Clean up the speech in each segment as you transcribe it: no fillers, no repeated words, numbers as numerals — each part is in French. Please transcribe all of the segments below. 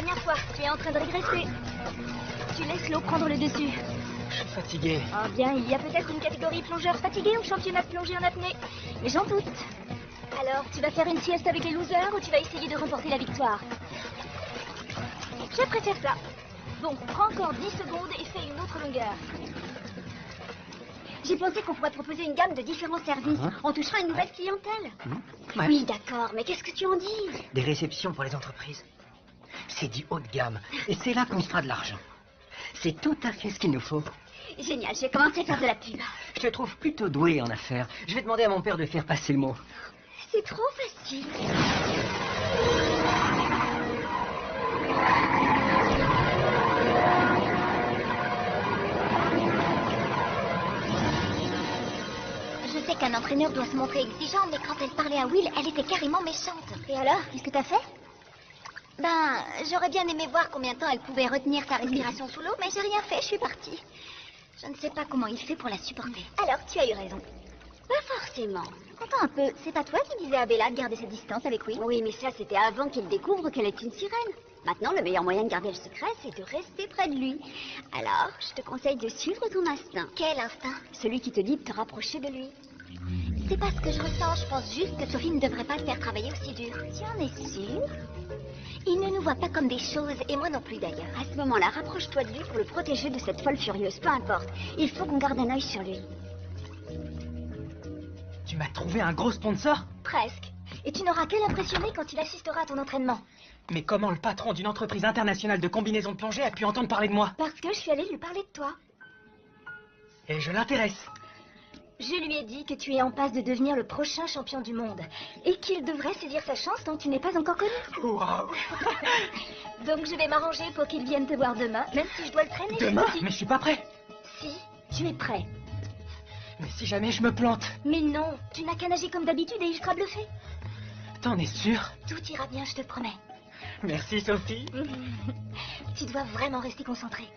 dernière fois. Tu es en train de régresser. Tu laisses l'eau prendre le dessus. Je suis fatigué. Ah bien, il y a peut-être une catégorie plongeur fatigué au championnat de plongée en apnée. Mais j'en doute. Alors, tu vas faire une sieste avec les losers ou tu vas essayer de remporter la victoire? Je préfère ça. Bon, prends encore 10 secondes et fais une autre longueur. J'ai pensé qu'on pourrait proposer une gamme de différents services. On touchera une nouvelle clientèle. Ouais. Oui, d'accord, mais qu'est-ce que tu en dis? Des réceptions pour les entreprises. C'est du haut de gamme. Et c'est là qu'on se fera de l'argent. C'est tout à fait ce qu'il nous faut. Génial, je vais commencer à faire de la pub. Je te trouve plutôt doué en affaires. Je vais demander à mon père de faire passer le mot. C'est trop facile. Je sais qu'un entraîneur doit se montrer exigeant, mais quand elle parlait à Will, elle était carrément méchante. Et alors, qu'est-ce que t'as fait? Ben, j'aurais bien aimé voir combien de temps elle pouvait retenir sa respiration sous l'eau, mais j'ai rien fait, je suis partie. Je ne sais pas comment il fait pour la supporter. Alors, tu as eu raison. Pas forcément. Attends un peu, c'est pas toi qui disais à Bella de garder sa distance avec Will? Oui, mais ça, c'était avant qu'il découvre qu'elle est une sirène. Maintenant, le meilleur moyen de garder le secret, c'est de rester près de lui. Alors, je te conseille de suivre ton instinct. Quel instinct? Celui qui te dit de te rapprocher de lui. C'est pas ce que je ressens, je pense juste que Sophie ne devrait pas le faire travailler aussi dur. Tu en es sûre? Il ne nous voit pas comme des choses, et moi non plus d'ailleurs. À ce moment-là, rapproche-toi de lui pour le protéger de cette folle furieuse, peu importe. Il faut qu'on garde un œil sur lui. Tu m'as trouvé un gros sponsor? Presque. Et tu n'auras qu'à l'impressionner quand il assistera à ton entraînement. Mais comment le patron d'une entreprise internationale de combinaisons de plongée a pu entendre parler de moi? Parce que je suis allée lui parler de toi. Et je l'intéresse. Je lui ai dit que tu es en passe de devenir le prochain champion du monde. Et qu'il devrait saisir sa chance tant que tu n'es pas encore connu. Waouh! Donc je vais m'arranger pour qu'il vienne te voir demain, même si je dois le traîner. Demain? Mais je suis pas prêt. Si, tu es prêt. Mais si jamais je me plante? Mais non, tu n'as qu'à nager comme d'habitude et il sera bluffé. T'en es sûr? Tout ira bien, je te promets. Merci Sophie. Tu dois vraiment rester concentré.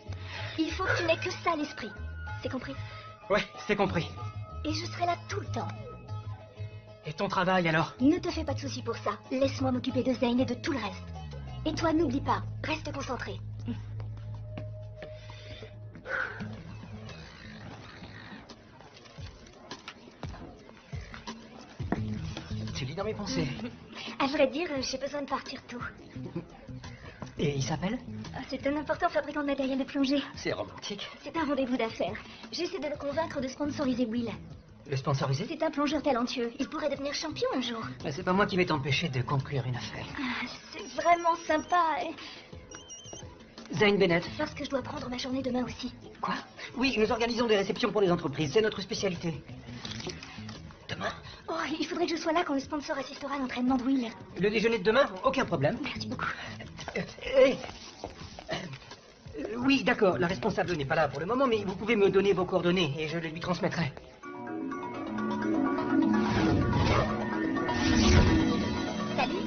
Il faut que tu n'aies que ça à l'esprit. C'est compris? Ouais, c'est compris. Et je serai là tout le temps. Et ton travail alors? Ne te fais pas de soucis pour ça. Laisse-moi m'occuper de Zane et de tout le reste. Et toi, n'oublie pas, reste concentré. Tu lis dans mes pensées. À vrai dire, j'ai besoin de partir tôt. Et il s'appelle? C'est un important fabricant de matériel de plongée. C'est romantique. C'est un rendez-vous d'affaires. J'essaie de le convaincre de sponsoriser Will. Le sponsoriser? C'est un plongeur talentueux. Il pourrait devenir champion un jour. Mais c'est pas moi qui vais t'empêcher de conclure une affaire. Ah, c'est vraiment sympa. Zane Bennett. Parce que je dois prendre ma journée demain aussi. Quoi? Oui, nous organisons des réceptions pour les entreprises. C'est notre spécialité. Demain? Oh, il faudrait que je sois là quand le sponsor assistera à l'entraînement de Will. Le déjeuner de demain? Aucun problème. Merci beaucoup. Oui, d'accord. La responsable n'est pas là pour le moment, mais vous pouvez me donner vos coordonnées et je les lui transmettrai. Salut.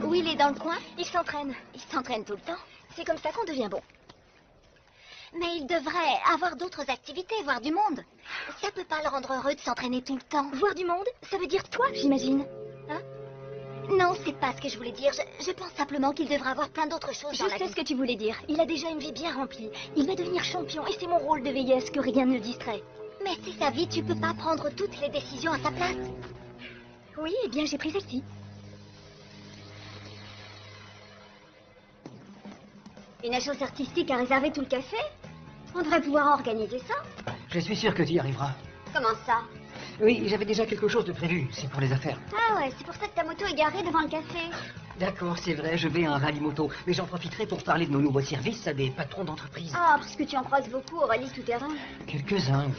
Will est dans le coin? Il s'entraîne. Il s'entraîne tout le temps? C'est comme ça qu'on devient bon. Mais il devrait avoir d'autres activités, voir du monde. Ça peut pas le rendre heureux de s'entraîner tout le temps. Voir du monde? Ça veut dire toi, j'imagine. Hein? Non, c'est pas ce que je voulais dire. Je pense simplement qu'il devrait avoir plein d'autres choses dans la vie. Je sais ce que tu voulais dire. Il a déjà une vie bien remplie. Il va devenir champion et c'est mon rôle de veiller à ce que rien ne le distrait. Mais c'est sa vie, tu peux pas prendre toutes les décisions à sa place. Oui, eh bien j'ai pris celle-ci. Une agence artistique a réservé tout le café? On devrait pouvoir organiser ça. Je suis sûr que tu y arriveras. Comment ça? Oui, j'avais déjà quelque chose de prévu. C'est pour les affaires. Ah ouais, c'est pour ça que ta moto est garée devant le café. D'accord, c'est vrai, je vais à un rallye moto. Mais j'en profiterai pour parler de nos nouveaux services à des patrons d'entreprise. Ah, parce que tu en croises beaucoup au rallye tout-terrain. Quelques-uns.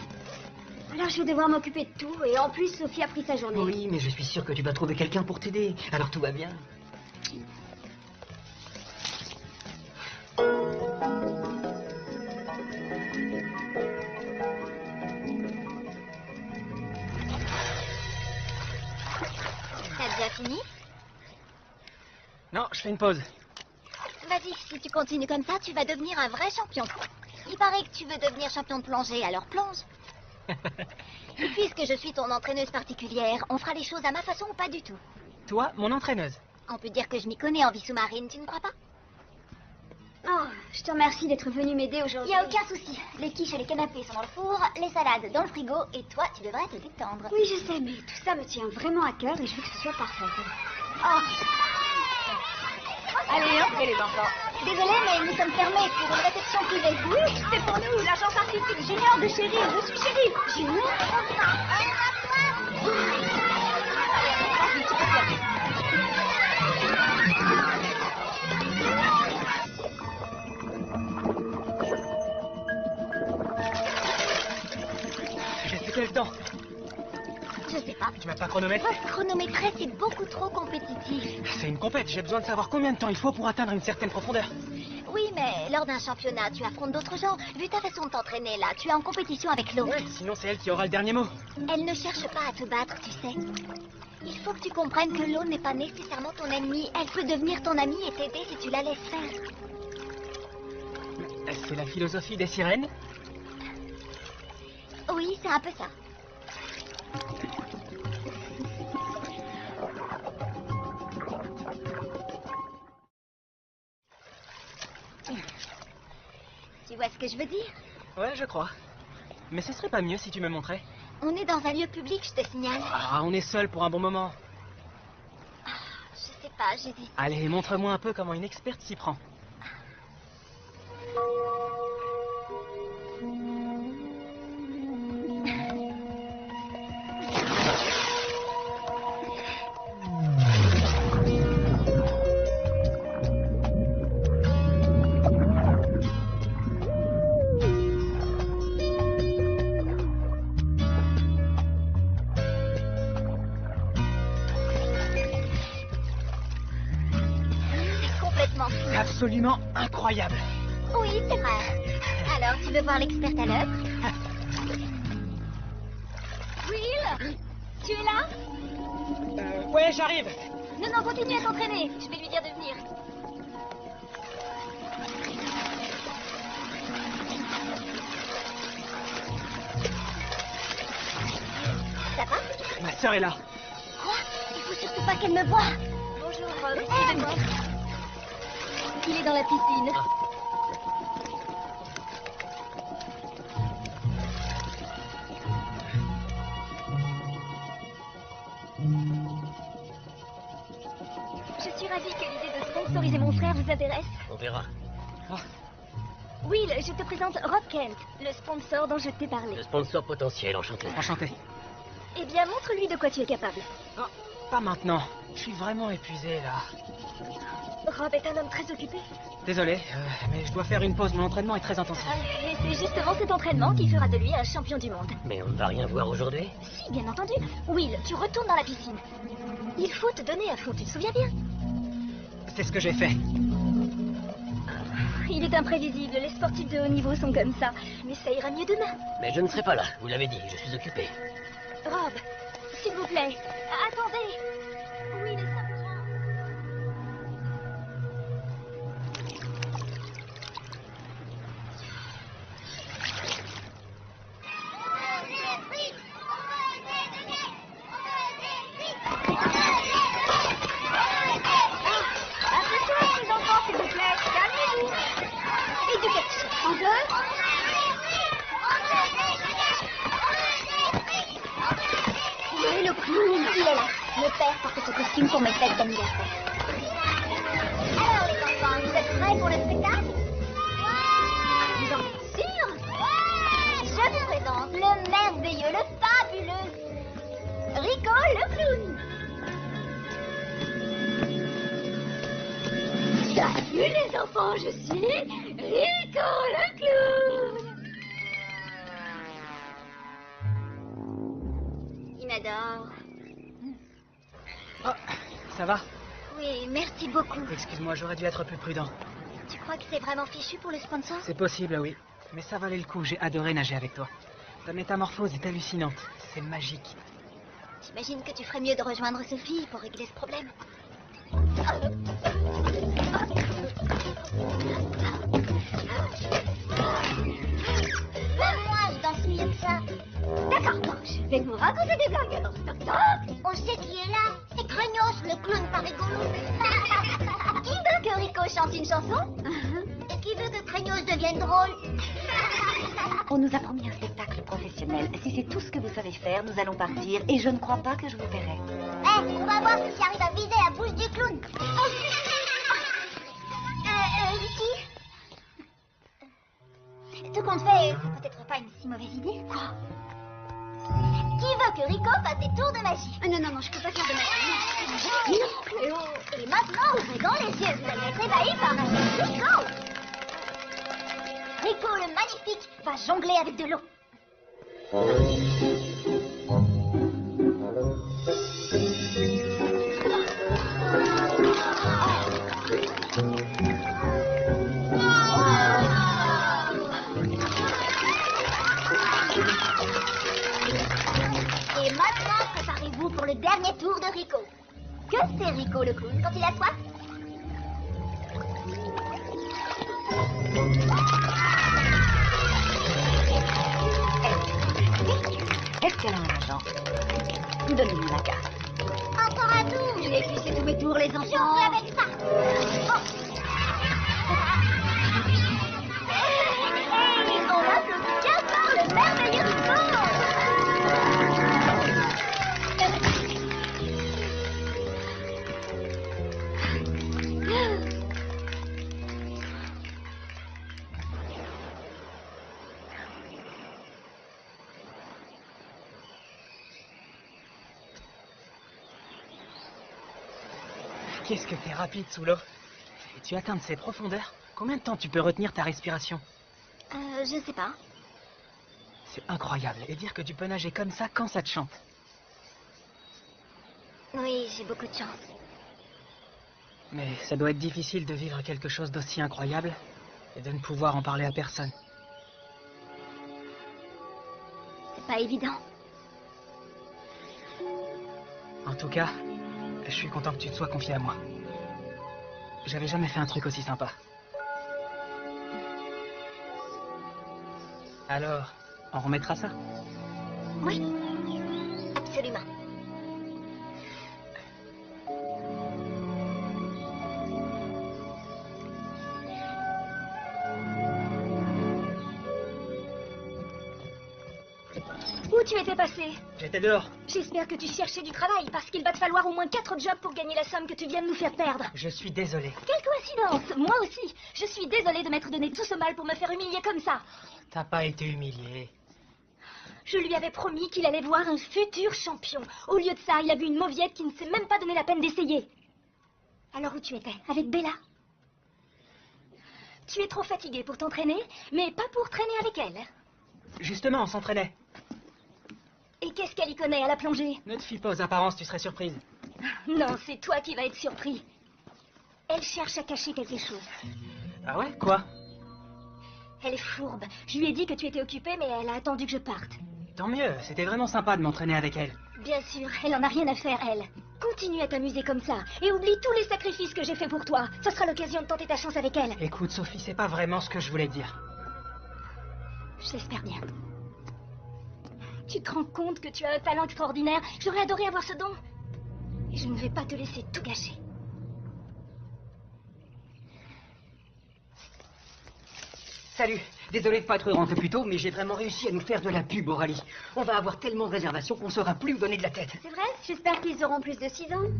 Alors je vais devoir m'occuper de tout. Et en plus, Sophie a pris sa journée. Oui, mais je suis sûr que tu vas trouver quelqu'un pour t'aider. Alors tout va bien. T'as déjà fini? Non, je fais une pause. Vas-y, si tu continues comme ça, tu vas devenir un vrai champion. Il paraît que tu veux devenir champion de plongée, alors plonge. Et puisque je suis ton entraîneuse particulière, on fera les choses à ma façon ou pas du tout? Toi, mon entraîneuse. On peut dire que je m'y connais en vie sous-marine, tu ne crois pas? Oh, je te remercie d'être venu m'aider aujourd'hui. Il n'y a aucun souci. Les quiches et les canapés sont dans le four, les salades dans le frigo, et toi, tu devrais te détendre. Oui, je sais, mais tout ça me tient vraiment à cœur et je veux que ce soit parfait. Oh, Allez, entrez les enfants. désolée, mais nous sommes fermés pour une réception privée. Oui, c'est pour nous, l'agence artistique junior de Chéri. Je suis Chéri. Junior. J'ai fait quel temps? Je sais pas. Tu m'as pas chronométré? Chronométrer, c'est beaucoup trop compétitif. C'est une compète, j'ai besoin de savoir combien de temps il faut pour atteindre une certaine profondeur. Oui, mais lors d'un championnat, tu affrontes d'autres gens. Vu ta façon de t'entraîner là, tu es en compétition avec l'eau. Ouais, sinon c'est elle qui aura le dernier mot. Elle ne cherche pas à te battre, tu sais. Il faut que tu comprennes que l'eau n'est pas nécessairement ton ennemi. Elle peut devenir ton amie et t'aider si tu la laisses faire. C'est la philosophie des sirènes? Oui, c'est un peu ça. Tu vois ce que je veux dire? Ouais, je crois. Mais ce serait pas mieux si tu me montrais? On est dans un lieu public, je te signale. Ah, on est seul pour un bon moment. Je sais pas, j'hésite. Allez, montre-moi un peu comment une experte s'y prend. C'est complètement fou. Absolument incroyable. Oui, c'est vrai. Alors, tu veux voir l'experte à l'œuvre? Will, tu es là? Ouais, j'arrive. Non, non, continue à t'entraîner. Je vais lui dire de venir. Ça va? Ma sœur est là. Quoi? Il faut surtout pas qu'elle me voie. Bonjour, Rob. Suivez-moi. Il est dans la piscine. Je suis ravie que l'idée de sponsoriser mon frère vous intéresse. On verra. Will, je te présente Rob Kent, le sponsor dont je t'ai parlé. Le sponsor potentiel, enchanté. Enchanté. Eh bien, montre-lui de quoi tu es capable. Oh, pas maintenant. Je suis vraiment épuisé là. Rob est un homme très occupé. Désolé, mais je dois faire une pause. Mon entraînement est très intensif. Et c'est justement cet entraînement qui fera de lui un champion du monde. Mais on ne va rien voir aujourd'hui. Si, bien entendu. Will, tu retournes dans la piscine. Il faut te donner à fond, tu te souviens bien? C'est ce que j'ai fait. Il est imprévisible, les sportifs de haut niveau sont comme ça. Mais ça ira mieux demain. Mais je ne serai pas là, vous l'avez dit, je suis occupé. Rob, s'il vous plaît, attendez. Will est simplement... Un peu tous, les enfants, s'il vous plaît. Calmez-vous. Éducation. En deux. Où est le clown? Il est là. Le père porte ce costume pour mes fêtes d'anniversaire. Alors les enfants, vous êtes prêts pour le spectacle? Vous en êtes sûrs? Je vous présente le merveilleux, le fabuleux Rico le clown. Salut les enfants, je suis Rico le clown. Il m'adore. Oh, ça va? Oui, merci beaucoup. Excuse-moi, j'aurais dû être plus prudent. Tu crois que c'est vraiment fichu pour le sponsor? C'est possible, oui. Mais ça valait le coup, j'ai adoré nager avec toi. Ta métamorphose est hallucinante. C'est magique. J'imagine que tu ferais mieux de rejoindre Sophie pour régler ce problème. Même moi, je danse mieux que ça. D'accord, bon, je vais vous raconter des blagues alors. Toc toc. On sait qui est là. C'est Cregnos, le clown pas rigolo. Qui veut que Rico chante une chanson? que craigneuse devienne drôle. On nous a promis un spectacle professionnel. Si c'est tout ce que vous savez faire, nous allons partir et je ne crois pas que je vous verrai. Eh, on va voir si j'arrive à vider la bouche du clown. Vicky, ce qu'on te fait, c'est peut-être pas une si mauvaise idée. Quoi? Qui veut que Rico fasse des tours de magie? Non, je peux pas faire de magie. Et maintenant, ouvrez grand les yeux, vous allez être ébahis par Rico. Rico le magnifique va jongler avec de l'eau. Et maintenant, préparez-vous pour le dernier tour de Rico. Que fait Rico le clown quand il a soif? Est-ce qu'elle a un agent? Donnez-lui la carte. Encore un tour. Et puis c'est tous mes tours, les enfants. J'en fais avec ça. Et on applaudit bien fort le merveilleux Rico. Qu'est-ce que t'es rapide sous l'eau. Et tu atteins de ces profondeurs? Combien de temps tu peux retenir ta respiration? Je sais pas. C'est incroyable. Et dire que tu peux nager comme ça quand ça te chante. Oui, j'ai beaucoup de chance. Mais ça doit être difficile de vivre quelque chose d'aussi incroyable et de ne pouvoir en parler à personne. C'est pas évident. En tout cas, je suis content que tu te sois confié à moi. J'avais jamais fait un truc aussi sympa. Alors, on remettra ça? Oui, absolument. Où tu étais passé? J'étais dehors. J'espère que tu cherchais du travail, parce qu'il va te falloir au moins 4 jobs pour gagner la somme que tu viens de nous faire perdre. Je suis désolé. Quelle coïncidence! Moi aussi. Je suis désolée de m'être donné tout ce mal pour me faire humilier comme ça. T'as pas été humilié. Je lui avais promis qu'il allait voir un futur champion. Au lieu de ça, il a vu une mauviette qui ne s'est même pas donné la peine d'essayer. Alors où tu étais? Avec Bella? Tu es trop fatiguée pour t'entraîner, mais pas pour traîner avec elle. Justement, on s'entraînait. Et qu'est-ce qu'elle y connaît à la plongée? Ne te fie pas aux apparences, tu serais surprise. Non, c'est toi qui vas être surpris. Elle cherche à cacher quelque chose. Ah ouais? Quoi? Elle est fourbe. Je lui ai dit que tu étais occupée, mais elle a attendu que je parte. Tant mieux, c'était vraiment sympa de m'entraîner avec elle. Bien sûr, elle en a rien à faire, elle. Continue à t'amuser comme ça, et oublie tous les sacrifices que j'ai faits pour toi. Ce sera l'occasion de tenter ta chance avec elle. Écoute, Sophie, c'est pas vraiment ce que je voulais dire. Je l'espère bien. Tu te rends compte que tu as un talent extraordinaire? J'aurais adoré avoir ce don. Et je ne vais pas te laisser tout gâcher. Salut, désolé de pas être rentré plus tôt, mais j'ai vraiment réussi à nous faire de la pub, Aurélie. On va avoir tellement de réservations qu'on ne saura plus où donner de la tête. C'est vrai? J'espère qu'ils auront plus de 6 ans.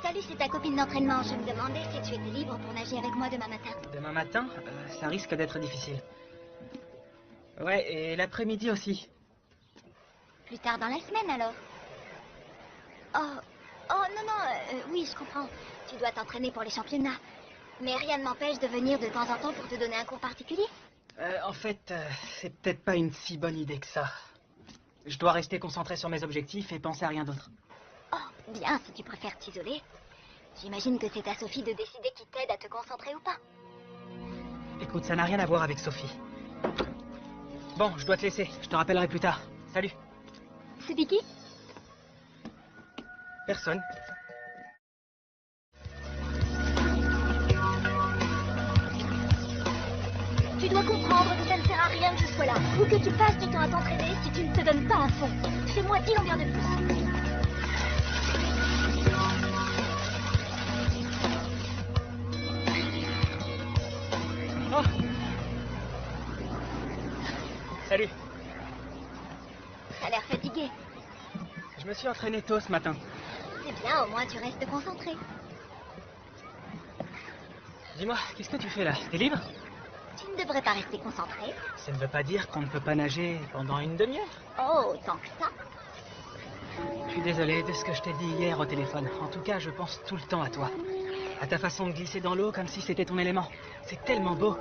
Salut, c'est ta copine d'entraînement. Je me demandais si tu étais libre pour nager avec moi demain matin. Demain matin, ça risque d'être difficile. Ouais, et l'après-midi aussi. Plus tard dans la semaine, alors. Oh, non, oui, je comprends. Tu dois t'entraîner pour les championnats. Mais rien ne m'empêche de venir de temps en temps pour te donner un cours particulier. En fait, c'est peut-être pas une si bonne idée que ça. Je dois rester concentré sur mes objectifs et penser à rien d'autre. Oh, bien, si tu préfères t'isoler. J'imagine que c'est à Sophie de décider qui t'aide à te concentrer ou pas. Écoute, ça n'a rien à voir avec Sophie. Bon, je dois te laisser. Je te rappellerai plus tard. Salut. C'était qui? Personne. Tu dois comprendre que ça ne sert à rien que je Voilà, ou que tu passes du temps à t'entraîner si tu ne te donnes pas à fond. Fais-moi 10 longueurs de plus. Oh. Salut. T'as l'air fatigué. Je me suis entraîné tôt ce matin. C'est bien, au moins tu restes concentré. Dis-moi, qu'est-ce que tu fais là? T'es libre? Tu ne devrais pas rester concentré. Ça ne veut pas dire qu'on ne peut pas nager pendant une demi-heure. Oh, tant que ça. Je suis désolé de ce que je t'ai dit hier au téléphone. En tout cas, je pense tout le temps à toi. À ta façon de glisser dans l'eau comme si c'était ton élément. C'est tellement beau.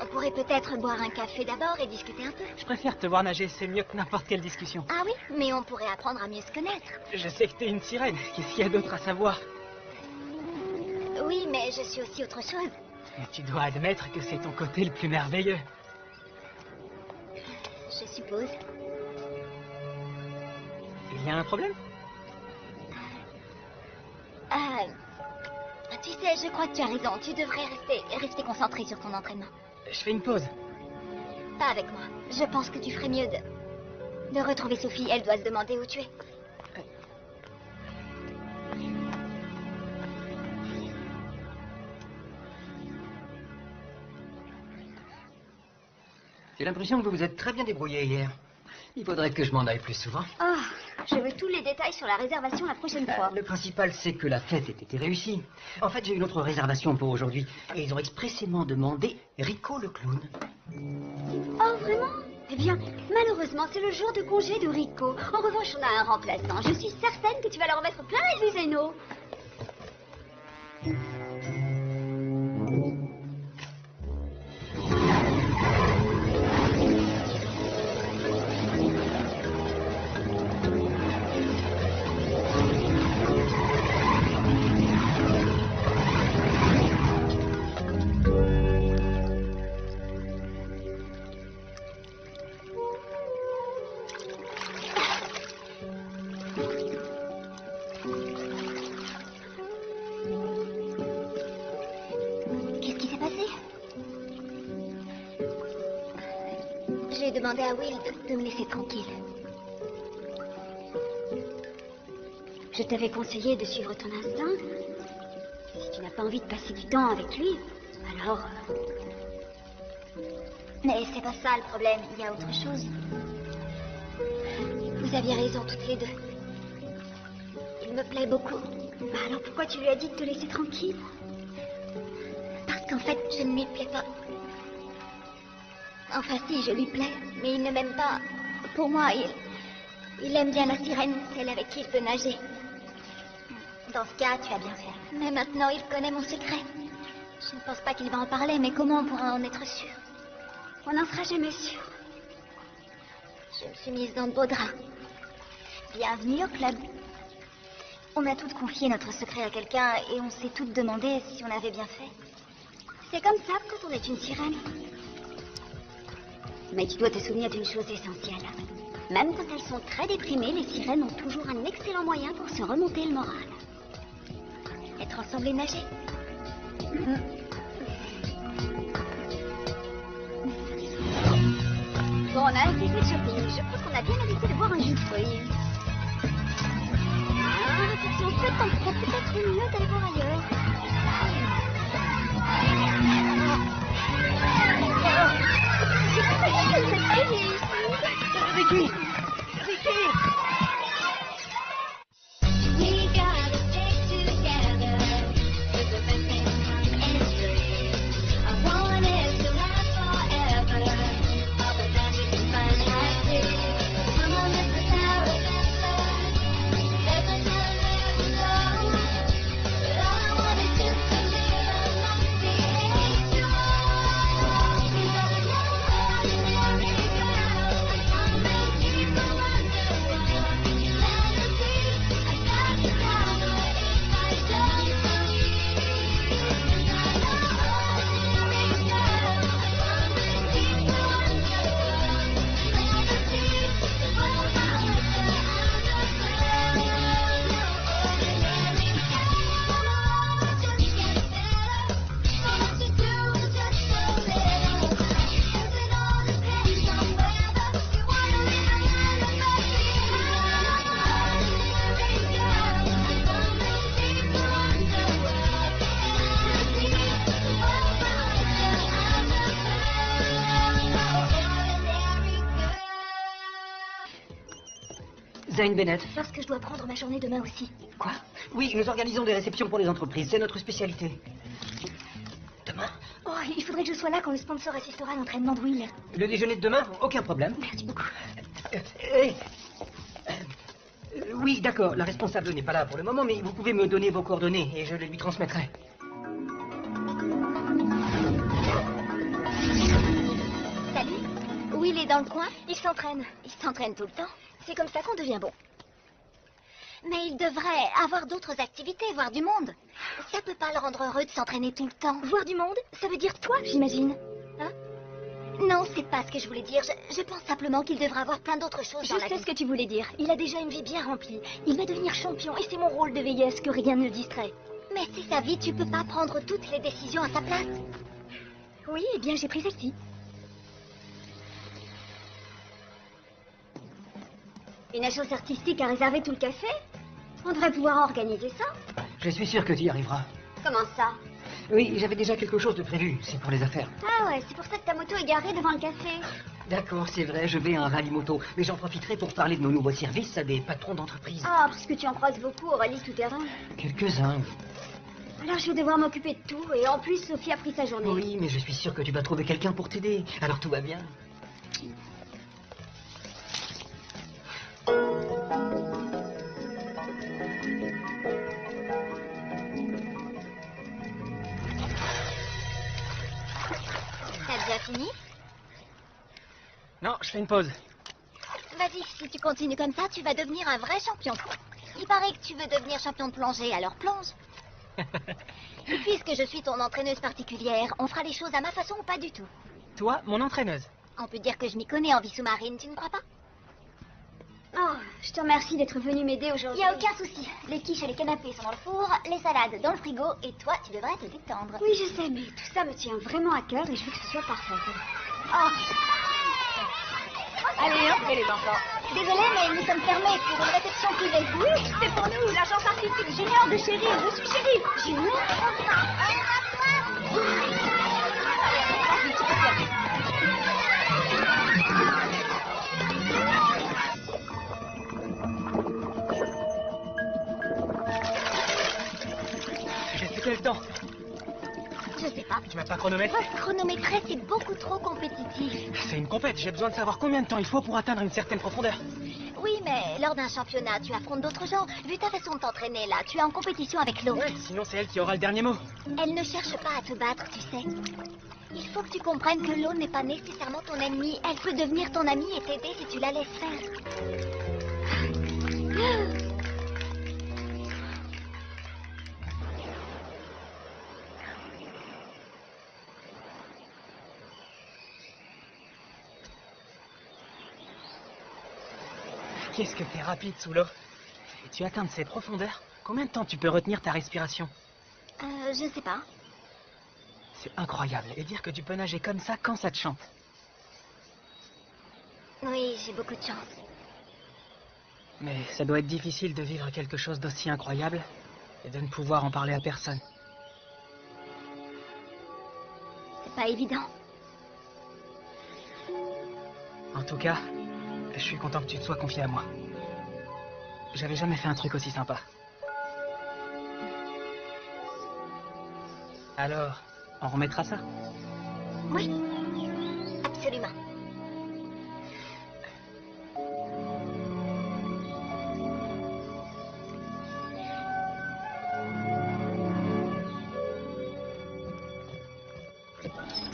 On pourrait peut-être boire un café d'abord et discuter un peu. Je préfère te voir nager, c'est mieux que n'importe quelle discussion. Ah oui, mais on pourrait apprendre à mieux se connaître. Je sais que t'es une sirène. Qu'est-ce qu'il y a d'autre à savoir? Oui, mais je suis aussi autre chose. Mais tu dois admettre que c'est ton côté le plus merveilleux. Je suppose. Il y a un problème? Tu sais, je crois que tu as raison. Tu devrais rester concentré sur ton entraînement. Je fais une pause. Pas avec moi. Je pense que tu ferais mieux de retrouver Sophie. Elle doit se demander où tu es. J'ai l'impression que vous vous êtes très bien débrouillé hier. Il faudrait que je m'en aille plus souvent. Ah, je veux tous les détails sur la réservation la prochaine fois. Le principal, c'est que la fête ait été réussie. En fait, j'ai une autre réservation pour aujourd'hui. Et ils ont expressément demandé Rico le clown. Oh, vraiment? Eh bien, malheureusement, c'est le jour de congé de Rico. En revanche, on a un remplaçant. Je suis certaine que tu vas leur mettre plein les yeux zéno. Qu'est-ce qui s'est passé? J'ai demandé à Will de me laisser tranquille. Je t'avais conseillé de suivre ton instinct. Si tu n'as pas envie de passer du temps avec lui, alors... Mais c'est pas ça le problème, il y a autre chose. Vous aviez raison toutes les deux. Il me plaît beaucoup. Bah alors pourquoi tu lui as dit de te laisser tranquille? Parce qu'en fait, je ne lui plais pas. Enfin si, je lui plais, mais il ne m'aime pas. Pour moi, il aime bien la sirène, celle avec qui il peut nager. Dans ce cas, tu as bien fait. Mais maintenant, il connaît mon secret. Je ne pense pas qu'il va en parler, mais comment on pourra en être sûr? On n'en sera jamais sûr. Je me suis mise dans de beaux draps. Bienvenue au club. On a toutes confié notre secret à quelqu'un et on s'est toutes demandé si on avait bien fait. C'est comme ça quand on est une sirène. Mais tu dois te souvenir d'une chose essentielle. Même quand elles sont très déprimées, les sirènes ont toujours un excellent moyen pour se remonter le moral. Être ensemble et nager. Bon, on a assez fait de shopping. Je pense qu'on a bien mérité de boire un jus de fruits. Si on se fait, on pourrait peut-être mieux d'aller voir ailleurs. Ricky! Come on, Zayn Bennett. Parce que je dois prendre ma journée demain aussi. Quoi? Oui, nous organisons des réceptions pour les entreprises. C'est notre spécialité. Demain? Oh, il faudrait que je sois là quand le sponsor assistera à l'entraînement de Will. Le déjeuner de demain? Aucun problème. Merci beaucoup. Oui, d'accord. La responsable n'est pas là pour le moment, mais vous pouvez me donner vos coordonnées et je les lui transmettrai. Salut. Will est dans le coin? Il s'entraîne. Il s'entraîne tout le temps. C'est comme ça qu'on devient bon. Mais il devrait avoir d'autres activités, voir du monde. Ça peut pas le rendre heureux de s'entraîner tout le temps. Voir du monde, ça veut dire toi, j'imagine. Hein? Non, c'est pas ce que je voulais dire. Je pense simplement qu'il devrait avoir plein d'autres choses dans Je la sais vie. ce que tu voulais dire. Il a déjà une vie bien remplie. Il va devenir champion et c'est mon rôle de veiller à ce que rien ne le distrait. Mais c'est sa vie, tu peux pas prendre toutes les décisions à sa place. Oui, eh bien j'ai pris celle-ci. Une chose artistique à réserver tout le café? On devrait pouvoir organiser ça. Je suis sûr que tu y arriveras. Comment ça? Oui, j'avais déjà quelque chose de prévu. C'est pour les affaires. Ah ouais, c'est pour ça que ta moto est garée devant le café. D'accord, c'est vrai, je vais à un rallye moto. Mais j'en profiterai pour parler de nos nouveaux services à des patrons d'entreprise. Ah, parce que tu en croises beaucoup au rallye tout-terrain. Quelques-uns. Alors je vais devoir m'occuper de tout, et en plus Sophie a pris sa journée. Oui, mais je suis sûr que tu vas trouver quelqu'un pour t'aider. Alors tout va bien. T'as déjà fini? Non, je fais une pause. Vas-y, si tu continues comme ça, tu vas devenir un vrai champion. Il paraît que tu veux devenir champion de plongée, alors plonge. Et puisque je suis ton entraîneuse particulière, on fera les choses à ma façon ou pas du tout? Toi, mon entraîneuse. On peut dire que je m'y connais en vie sous-marine, tu ne crois pas? Oh, je te remercie d'être venu m'aider Il aujourd'hui. n'y a aucun souci. Les quiches et les canapés sont dans le four, les salades dans le frigo, et toi, tu devrais te détendre. Oui, je sais, mais tout ça me tient vraiment à cœur et je veux que ce soit parfait. Oh, Allez, entrez les enfants. désolée, mais nous sommes fermés pour une réception privée. Oui, c'est pour nous, l'agence artistique junior de Chéri. Je suis Chéri. Junior? J'ai fait quel temps? Je sais pas. Tu m'as pas chronométré? Chronométrer, c'est beaucoup trop compétitif. C'est une compète, j'ai besoin de savoir combien de temps il faut pour atteindre une certaine profondeur. Oui, mais lors d'un championnat, tu affrontes d'autres gens. Vu ta façon de t'entraîner là, tu es en compétition avec l'eau. Ouais, sinon c'est elle qui aura le dernier mot. Elle ne cherche pas à te battre, tu sais. Il faut que tu comprennes que l'eau n'est pas nécessairement ton ennemi. Elle peut devenir ton amie et t'aider si tu la laisses faire. Qu'est-ce que t'es rapide sous l'eau. Et tu atteins de ces profondeurs? Combien de temps tu peux retenir ta respiration? Je sais pas. C'est incroyable. Et dire que tu peux nager comme ça quand ça te chante. Oui, j'ai beaucoup de chance. Mais ça doit être difficile de vivre quelque chose d'aussi incroyable et de ne pouvoir en parler à personne. C'est pas évident. En tout cas, je suis content que tu te sois confié à moi. J'avais jamais fait un truc aussi sympa. Alors, on remettra ça? Oui, absolument.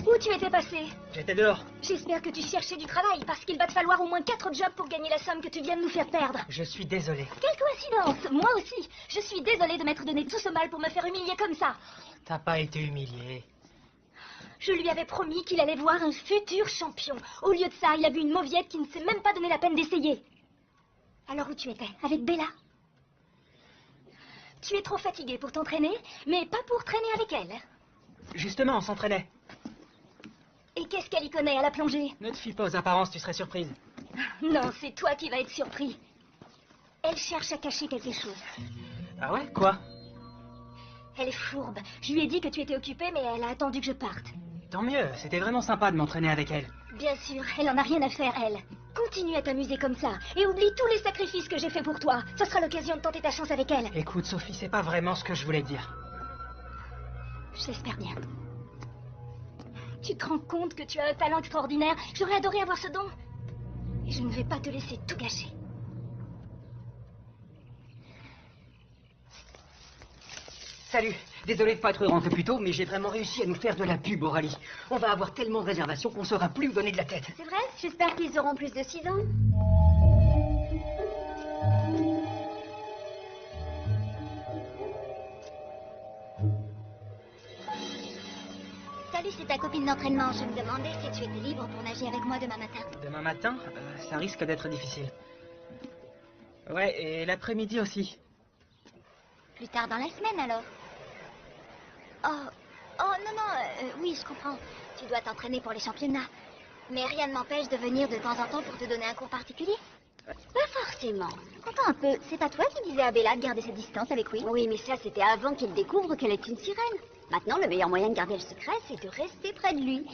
Où tu étais passé? J'étais dehors. J'espère que tu cherchais du travail, parce qu'il va te falloir au moins 4 jobs pour gagner la somme que tu viens de nous faire perdre. Je suis désolé. Quelle coïncidence! Moi aussi. Je suis désolée de m'être donné tout ce mal pour me faire humilier comme ça. T'as pas été humilié. Je lui avais promis qu'il allait voir un futur champion. Au lieu de ça, il a vu une mauviette qui ne s'est même pas donné la peine d'essayer. Alors où tu étais? Avec Bella? Tu es trop fatiguée pour t'entraîner, mais pas pour traîner avec elle. Justement, on s'entraînait. Et qu'est-ce qu'elle y connaît à la plongée? Ne te fie pas aux apparences, tu serais surprise. Non, c'est toi qui vas être surpris. Elle cherche à cacher quelque chose. Ah ouais? Quoi? Elle est fourbe. Je lui ai dit que tu étais occupée, mais elle a attendu que je parte. Tant mieux, c'était vraiment sympa de m'entraîner avec elle. Bien sûr, elle en a rien à faire, elle. Continue à t'amuser comme ça et oublie tous les sacrifices que j'ai faits pour toi. Ce sera l'occasion de tenter ta chance avec elle. Écoute, Sophie, c'est pas vraiment ce que je voulais dire. Je l'espère bien. Tu te rends compte que tu as un talent extraordinaire? J'aurais adoré avoir ce don. Et je ne vais pas te laisser tout gâcher. Salut, désolé de pas être rentré plus tôt, mais j'ai vraiment réussi à nous faire de la pub, Aurélie. On va avoir tellement de réservations qu'on saura plus où donner de la tête. C'est vrai? J'espère qu'ils auront plus de 6 ans. Salut, c'est ta copine d'entraînement. Je me demandais si tu étais libre pour nager avec moi demain matin. Demain matin, ça risque d'être difficile. Ouais, et l'après-midi aussi. Plus tard dans la semaine, alors. Oh, non, oui, je comprends. Tu dois t'entraîner pour les championnats. Mais rien ne m'empêche de venir de temps en temps pour te donner un cours particulier. Pas forcément. Attends un peu, c'est pas toi qui disais à Bella de garder ses distances avec Will? Oui, mais ça, c'était avant qu'il découvre qu'elle est une sirène. Maintenant, le meilleur moyen de garder le secret, c'est de rester près de lui.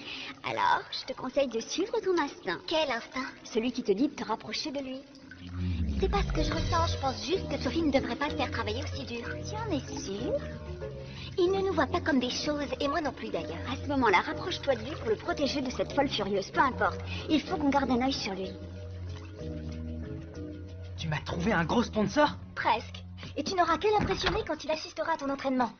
Alors, je te conseille de suivre ton instinct. Quel instinct? Celui qui te dit de te rapprocher de lui. C'est pas ce que je ressens, je pense juste que Sophie ne devrait pas le faire travailler aussi dur. Tu en es sûre? Il ne nous voit pas comme des choses, et moi non plus d'ailleurs. À ce moment-là, rapproche-toi de lui pour le protéger de cette folle furieuse. Peu importe, il faut qu'on garde un œil sur lui. Tu m'as trouvé un gros sponsor? Presque. Et tu n'auras qu'à l'impressionner quand il assistera à ton entraînement.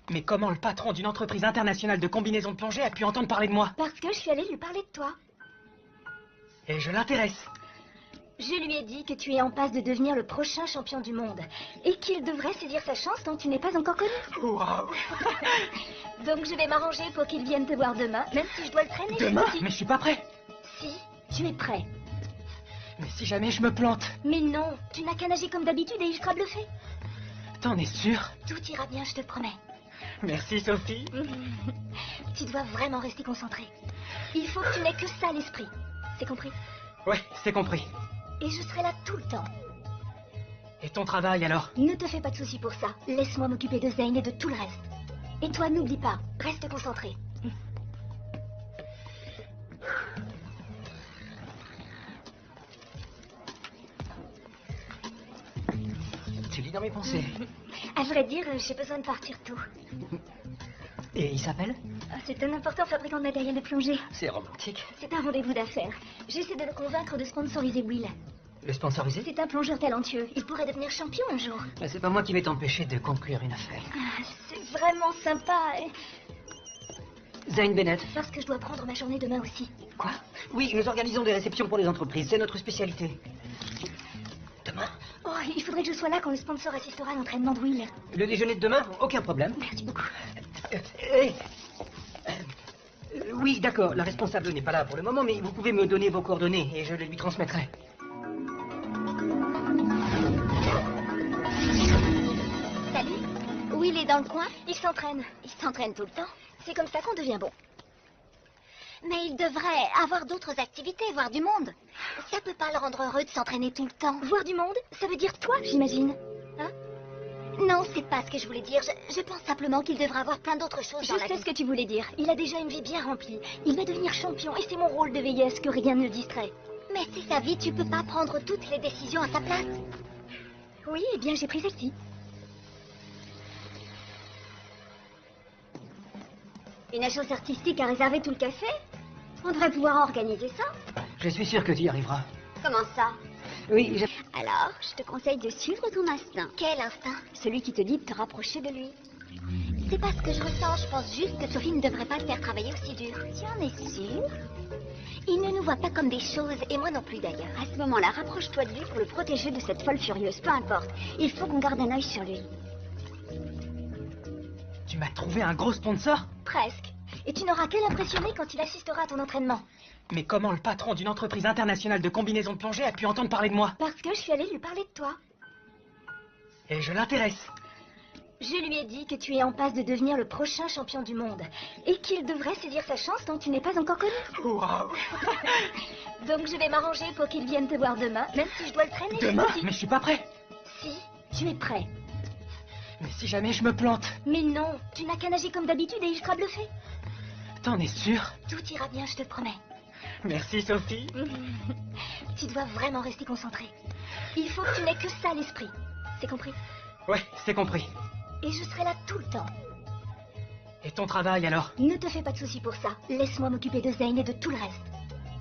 Mais comment le patron d'une entreprise internationale de combinaisons de plongée a pu entendre parler de moi? Parce que je suis allée lui parler de toi. Et je l'intéresse. Je lui ai dit que tu es en passe de devenir le prochain champion du monde. Et qu'il devrait saisir sa chance tant que tu n'es pas encore connu. Waouh! Donc je vais m'arranger pour qu'il vienne te voir demain, même si je dois le traîner. Demain? Si. Mais je suis pas prêt. Si, tu es prêt. Mais si jamais je me plante, Mais non, tu n'as qu'à nager comme d'habitude et il sera bluffé. t'en es sûr? Tout ira bien, je te promets. Merci, Sophie. Tu dois vraiment rester concentré. Il faut que tu n'aies que ça à l'esprit. C'est compris? Ouais, c'est compris. Et je serai là tout le temps. Et ton travail, alors? Ne te fais pas de soucis pour ça. Laisse-moi m'occuper de Zane et de tout le reste. Et toi, n'oublie pas, reste concentré. Tu lis dans mes pensées. À vrai dire, j'ai besoin de partir tôt. Et il s'appelle? C'est un important fabricant de matériel de plongée. C'est romantique. C'est un rendez-vous d'affaires. J'essaie de le convaincre de sponsoriser Will. Le sponsoriser? C'est un plongeur talentueux. Il pourrait devenir champion un jour. Mais c'est pas moi qui vais t'empêcher de conclure une affaire. Ah, c'est vraiment sympa. Zane Bennett. Parce que je dois prendre ma journée demain aussi. Quoi? Oui, nous organisons des réceptions pour les entreprises. C'est notre spécialité. Demain? Oh, il faudrait que je sois là quand le sponsor assistera à l'entraînement de Will. Le déjeuner de demain? Aucun problème. Merci beaucoup. Oui, d'accord. La responsable n'est pas là pour le moment, mais vous pouvez me donner vos coordonnées et je les lui transmettrai. Salut. Will est dans le coin? Il s'entraîne. Il s'entraîne tout le temps. C'est comme ça qu'on devient bon. Mais il devrait avoir d'autres activités, voir du monde. Ça peut pas le rendre heureux de s'entraîner tout le temps. Voir du monde, ça veut dire toi, j'imagine. Hein? Non, c'est pas ce que je voulais dire. Je pense simplement qu'il devrait avoir plein d'autres choses dans Je la sais vie. ce que tu voulais dire. Il a déjà une vie bien remplie. Il va devenir champion et c'est mon rôle de veiller à ce que rien ne le distrait. Mais c'est sa vie, tu peux pas prendre toutes les décisions à sa place. Oui, eh bien j'ai pris celle-ci. Une agence artistique a réservé tout le café? On devrait pouvoir organiser ça. Je suis sûr que tu y arriveras. Comment ça? Oui, Alors, je te conseille de suivre ton instinct. Quel instinct? Celui qui te dit de te rapprocher de lui. C'est pas ce que je ressens, je pense juste que Sophie ne devrait pas le faire travailler aussi dur. Tu en es sûre? Il ne nous voit pas comme des choses, et moi non plus d'ailleurs. À ce moment-là, rapproche-toi de lui pour le protéger de cette folle furieuse. Peu importe, il faut qu'on garde un œil sur lui. Tu m'as trouvé un gros sponsor? Presque. Et tu n'auras qu'à l'impressionner quand il assistera à ton entraînement. Mais comment le patron d'une entreprise internationale de combinaisons de plongée a pu entendre parler de moi? Parce que je suis allée lui parler de toi. Et je l'intéresse. Je lui ai dit que tu es en passe de devenir le prochain champion du monde. Et qu'il devrait saisir sa chance tant que tu n'es pas encore connu. Waouh! Donc je vais m'arranger pour qu'il vienne te voir demain, même si je dois le traîner. Demain? Si. Mais je suis pas prêt. Si, tu es prêt. Mais si jamais je me plante, Mais non, tu n'as qu'à nager comme d'habitude et il sera bluffé. t'en es sûr? Tout ira bien, je te promets. Merci, Sophie. Tu dois vraiment rester concentré. Il faut que tu n'aies que ça à l'esprit. C'est compris? Ouais, c'est compris. Et je serai là tout le temps. Et ton travail, alors? Ne te fais pas de soucis pour ça. Laisse-moi m'occuper de Zane et de tout le reste.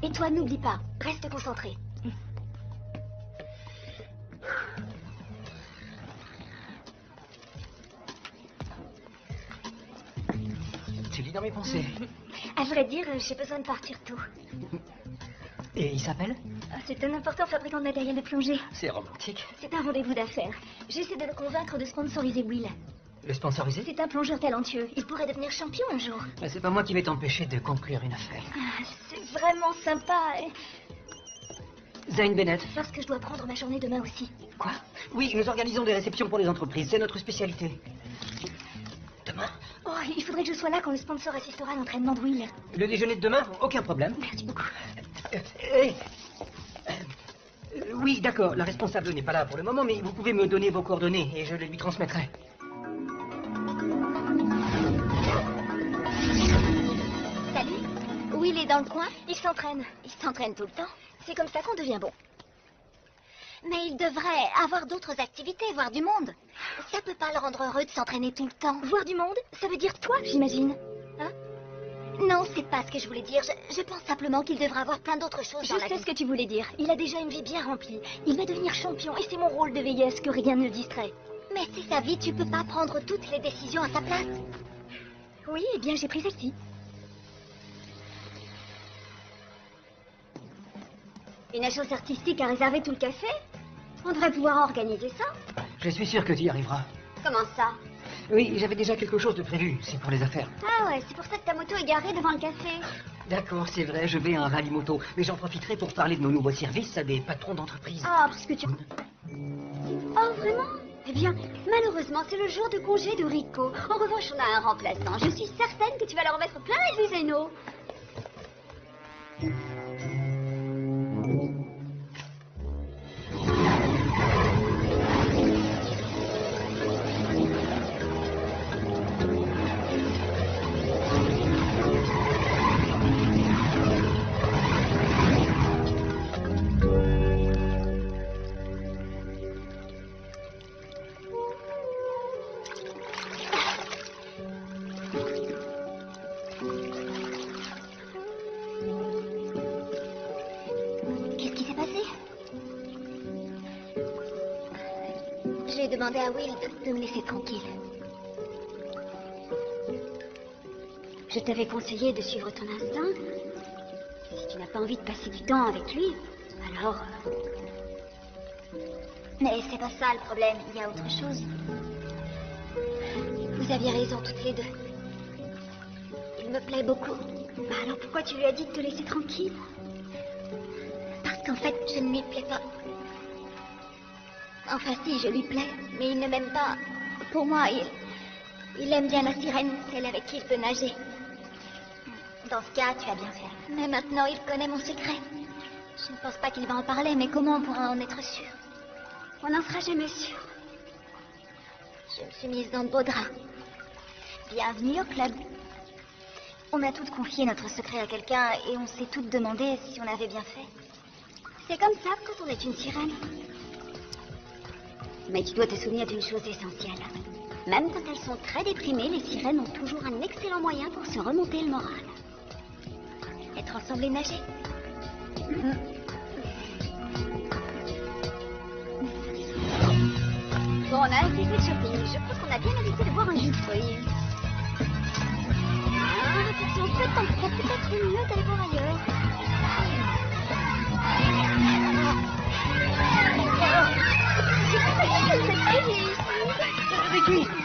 Et toi, n'oublie pas, reste concentré. Tu lis dans mes pensées. À vrai dire, j'ai besoin de partir tôt. Et il s'appelle? C'est un important fabricant de matériel de plongée. C'est romantique. C'est un rendez-vous d'affaires. J'essaie de le convaincre de sponsoriser Will. Le sponsoriser? C'est un plongeur talentueux. Il pourrait devenir champion un jour. Mais c'est pas moi qui vais t'empêcher de conclure une affaire. Ah, c'est vraiment sympa. Zane Bennett. Parce que je dois prendre ma journée demain aussi. Quoi? Oui, nous organisons des réceptions pour les entreprises. C'est notre spécialité. Demain? Oh, il faudrait que je sois là quand le sponsor assistera à l'entraînement de Will. Le déjeuner de demain? Aucun problème. Merci beaucoup. Oui, d'accord. La responsable n'est pas là pour le moment, mais vous pouvez me donner vos coordonnées et je les lui transmettrai. Salut. Will est dans le coin? Il s'entraîne. Il s'entraîne tout le temps. C'est comme ça qu'on devient bon. Mais il devrait avoir d'autres activités, voir du monde. Ça peut pas le rendre heureux de s'entraîner tout le temps. Voir du monde, ça veut dire toi, j'imagine. Hein? Non, c'est pas ce que je voulais dire. Je pense simplement qu'il devrait avoir plein d'autres choses dans Je la sais vie. ce que tu voulais dire. Il a déjà une vie bien remplie. Il va devenir champion et c'est mon rôle de veiller à ce que rien ne le distrait. Mais c'est sa vie, tu peux pas prendre toutes les décisions à sa place. Oui, eh bien j'ai pris celle-ci. Une chose artistique à réserver tout le café? On devrait pouvoir organiser ça. Je suis sûr que tu y arriveras. Comment ça? Oui, j'avais déjà quelque chose de prévu. C'est pour les affaires. Ah ouais, c'est pour ça que ta moto est garée devant le café. D'accord, c'est vrai, je vais à un rallye moto. Mais j'en profiterai pour parler de nos nouveaux services à des patrons d'entreprise. Ah, parce que tu... Oh, vraiment? Eh bien, malheureusement, c'est le jour de congé de Rico. En revanche, on a un remplaçant. Je suis certaine que tu vas leur mettre plein les zénos. Qu'est-ce qui s'est passé? J'ai demandé à Will de me laisser tranquille. Je t'avais conseillé de suivre ton instinct. Si tu n'as pas envie de passer du temps avec lui, alors... Mais c'est pas ça le problème, il y a autre chose. Vous aviez raison toutes les deux. Il me plaît beaucoup. Bah alors pourquoi tu lui as dit de te laisser tranquille? Parce qu'en fait, je ne lui plais pas. Enfin si, je lui plais, mais il ne m'aime pas. Pour moi, il aime bien la sirène, celle avec qui il peut nager. Dans ce cas, tu as bien fait. Mais maintenant, il connaît mon secret. Je ne pense pas qu'il va en parler, mais comment on pourra en être sûr? On n'en sera jamais sûr. Je me suis mise dans de beaux draps. Bienvenue au club. On a toutes confié notre secret à quelqu'un et on s'est toutes demandé si on avait bien fait. C'est comme ça quand on est une sirène. Mais tu dois te souvenir d'une chose essentielle. Même quand elles sont très déprimées, les sirènes ont toujours un excellent moyen pour se remonter le moral. Être ensemble et nager. Bon, on a assez fait de shopping. Je pense qu'on a bien mérité de boire un jus de fruits. Si on fait, on pourrait peut-être mieux d'aller voir ailleurs. Je sais pas si c'est ici. Ricky!